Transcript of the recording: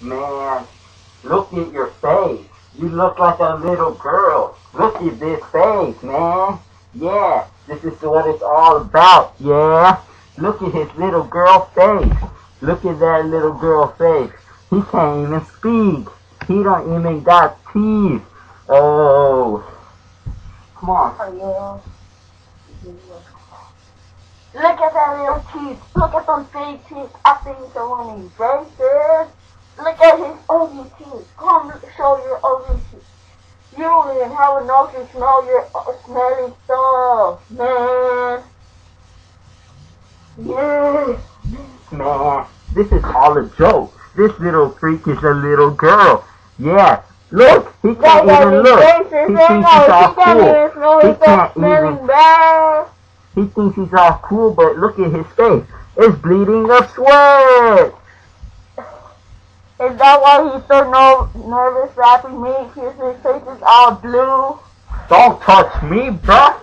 Man, look at your face. You look like a little girl. Look at this face, man. Yeah, this is what it's all about, yeah. Look at his little girl face. Look at that little girl face. He can't even speak. He don't even got teeth. Oh. Come on. Oh, yeah. Look at that little teeth. Look at those big teeth. I think he's on his braces. Look at his ugly teeth. Come show your ugly teeth. You don't even have a nose to smell your smelly stuff, man. Yeah. Man, this is all a joke. This little freak is a little girl. Yeah. Look, he can't even look. He thinks he's all cool. He can't even. He thinks he's all cool, but look at his face. It's bleeding of sweat. Is that why he's so nervous rapping me? His face is all blue. Don't touch me, bruh.